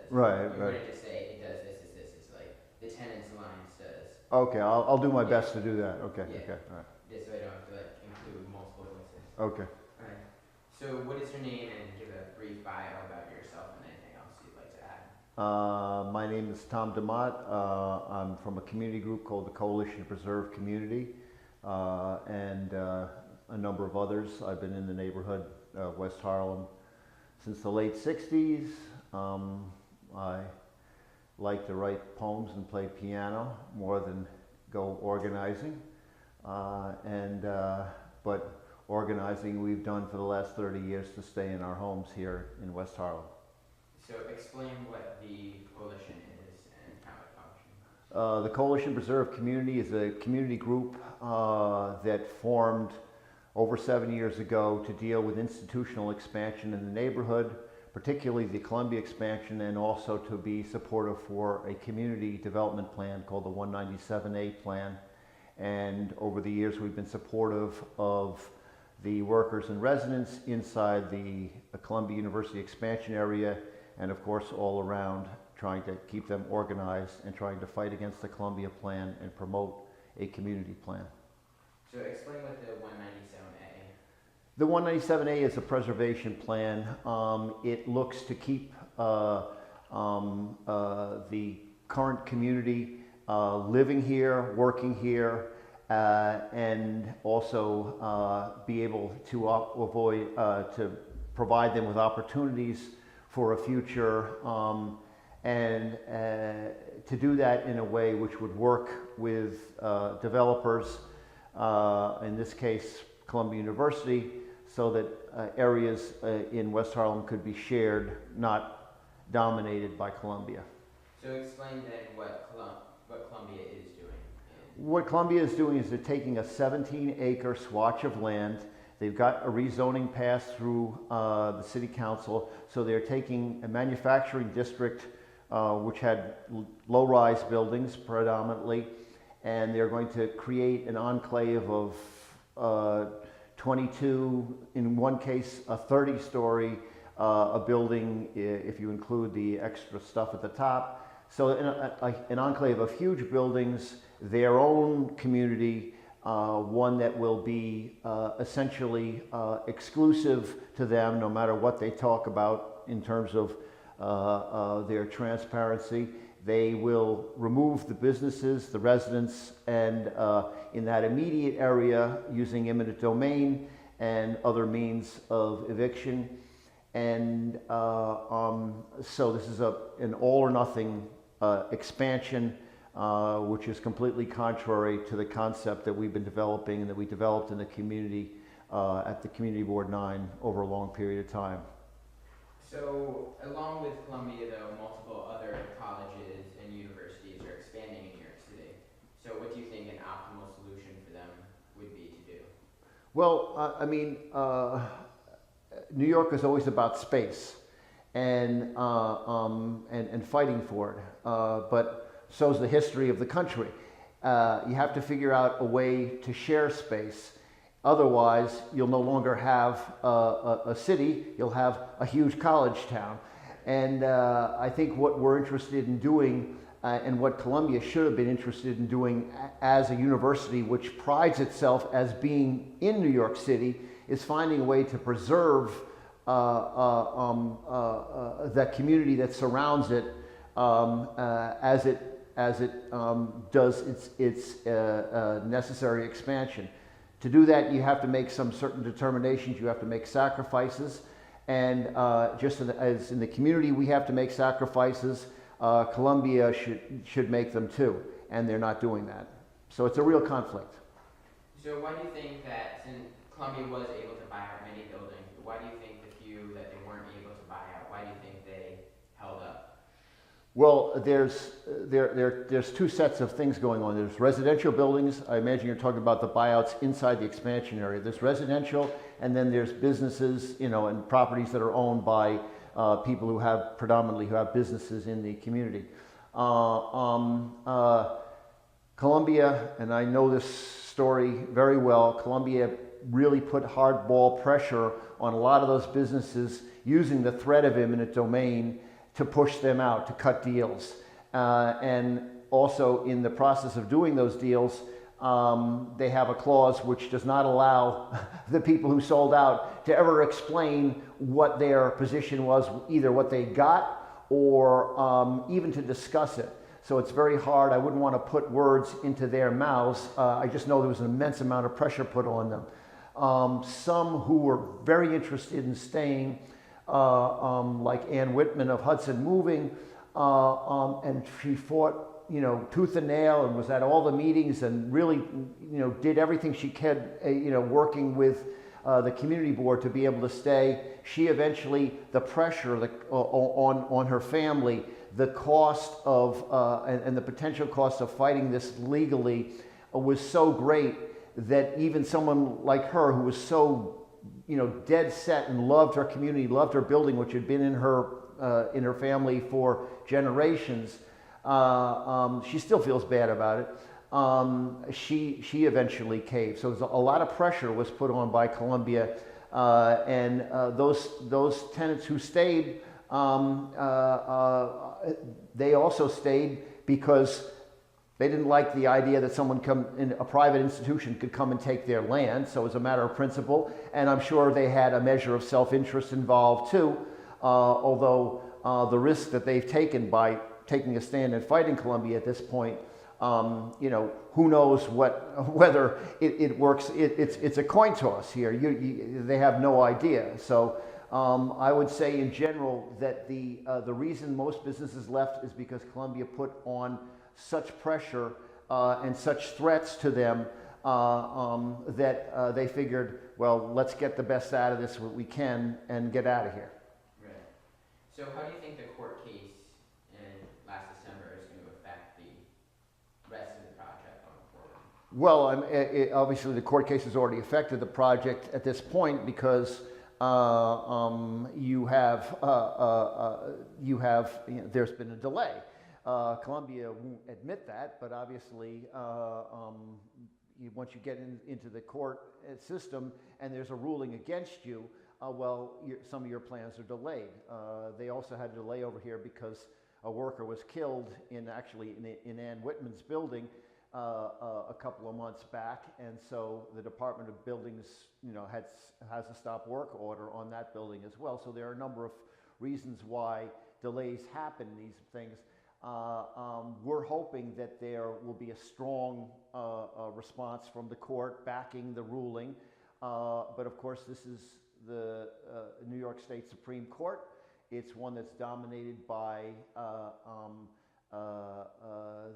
Right, You right. wouldn't just say it does this, this. It's like the tenant's line says, Okay, I'll do my Yeah. best to do that. Okay, Yeah. okay, all right. this way I don't have to like include multiple voices. Okay. Alright. So what is your name and give a brief bio about yourself and anything else you'd like to add? My name is Tom Demott. I'm from a community group called the Coalition to Preserve Community, and a number of others. I've been in the neighborhood, West Harlem, since the late 60s. I like to write poems and play piano more than go organizing. But organizing we've done for the last 30 years to stay in our homes here in West Harlem. So explain what the coalition is and how it functions. The Coalition Preserve Community is a community group that formed over 7 years ago to deal with institutional expansion in the neighborhood, particularly the Columbia expansion, and also to be supportive for a community development plan called the 197A plan. And over the years we've been supportive of the workers and residents inside the Columbia University expansion area, and of course all around, trying to keep them organized and trying to fight against the Columbia plan and promote a community plan. So explain what the 197A. The 197A is a preservation plan. It looks to keep the current community living here, working here, and also be able to to provide them with opportunities for a future, and to do that in a way which would work with developers, in this case Columbia University, so that areas in West Harlem could be shared, not dominated by Columbia. So explain then what Columbia is doing. What Columbia is doing is they're taking a 17-acre swatch of land. They've got a rezoning passed through the city council, so they're taking a manufacturing district which had low-rise buildings predominantly, and they're going to create an enclave of 22, in one case a 30-story a building if you include the extra stuff at the top. So an enclave of huge buildings, their own community, one that will be essentially exclusive to them no matter what they talk about in terms of their transparency. They will remove the businesses, the residents, and in that immediate area using eminent domain and other means of eviction. And so this is an all or nothing expansion, which is completely contrary to the concept that we've been developing and that we developed in the community at the Community Board 9 over a long period of time. So along with Columbia, though, multiple other colleges and universities are expanding in New York City. So what do you think an optimal solution for them would be to do? Well, I mean, New York is always about space and fighting for it, but so is the history of the country. You have to figure out a way to share space. Otherwise, you'll no longer have a city, you'll have a huge college town. And I think what we're interested in doing, and what Columbia should have been interested in doing as a university which prides itself as being in New York City, is finding a way to preserve that community that surrounds it as it does its necessary expansion. To do that, you have to make some certain determinations, you have to make sacrifices, and just as in the community we have to make sacrifices, Columbia should make them too, and they're not doing that. So it's a real conflict. So why do you think that, since Columbia was able to buy out many buildings, why do you think the few that they weren't able to buy out, why do you think they held up? Well, there's two sets of things going on. There's residential buildings. I imagine you're talking about the buyouts inside the expansion area. There's residential, and then there's businesses, and properties that are owned by people who have businesses in the community. Columbia, and I know this story very well, Columbia really put hardball pressure on a lot of those businesses using the threat of eminent domain to push them out, to cut deals. And also in the process of doing those deals, they have a clause which does not allow the people who sold out to ever explain what their position was, either what they got or even to discuss it. So it's very hard. I wouldn't want to put words into their mouths. I just know there was an immense amount of pressure put on them. Some who were very interested in staying, like Ann Whitman of Hudson Moving, and she fought, tooth and nail, and was at all the meetings and really, did everything she could, working with the community board to be able to stay. She eventually, the pressure on her family, the cost of, and the potential cost of fighting this legally was so great that even someone like her, who was so, dead set and loved her community, loved her building, which had been in her family for generations, she still feels bad about it. She eventually caved. So a lot of pressure was put on by Columbia, and those tenants who stayed, they also stayed because they didn't like the idea that a private institution could come and take their land. So it was a matter of principle, and I'm sure they had a measure of self-interest involved too, although the risk that they've taken by taking a stand and fighting Columbia at this point, who knows whether it works. It's a coin toss here. They have no idea. So I would say in general that the reason most businesses left is because Columbia put on such pressure and such threats to them that they figured, well, let's get the best out of this what we can and get out of here. Right. So how do you think the court case last December is going to affect the rest of the project going forward? Well, obviously the court case has already affected the project at this point because there's been a delay. Columbia won't admit that, but obviously once you get into the court system and there's a ruling against you, some of your plans are delayed. They also had a delay over here because a worker was killed in Ann Whitman's building a couple of months back, and so the Department of Buildings, has a stop work order on that building as well. So there are a number of reasons why delays happen in these things. We're hoping that there will be a strong response from the court backing the ruling, but of course this is the New York State Supreme Court. It's one that's dominated by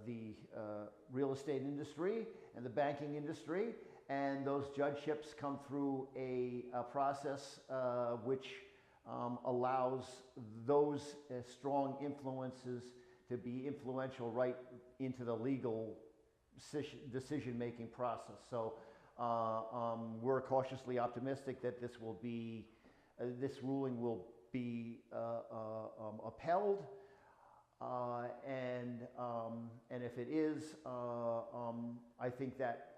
the real estate industry and the banking industry, and those judgeships come through a process which allows those strong influences to be influential right into the legal decision-making process. So we're cautiously optimistic that this ruling will be upheld. And if it is, I think that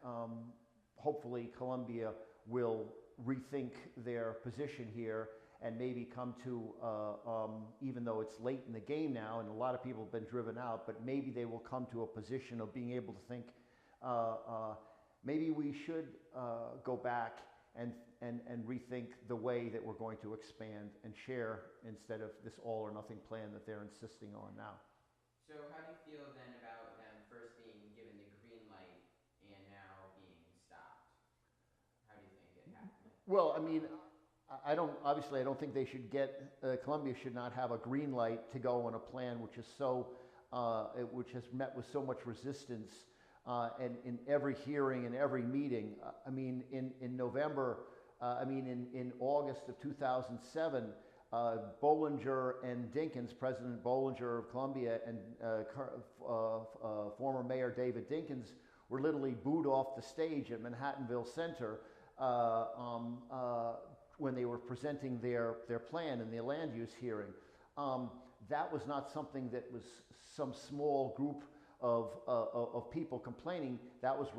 hopefully Columbia will rethink their position here and maybe come to, even though it's late in the game now and a lot of people have been driven out, but maybe they will come to a position of being able to think, maybe we should go back and rethink the way that we're going to expand and share instead of this all or nothing plan that they're insisting on now. So how do you feel then about them first being given the green light and now being stopped? How do you think it happened? Well, I mean, I don't think they should get, Columbia should not have a green light to go on a plan which is which has met with so much resistance and in every hearing and every meeting. I mean, in November, in August of 2007, Bollinger and Dinkins, President Bollinger of Columbia and former Mayor David Dinkins were literally booed off the stage at Manhattanville Center when they were presenting their plan in the land use hearing. That was not something that was some small group of people complaining. That was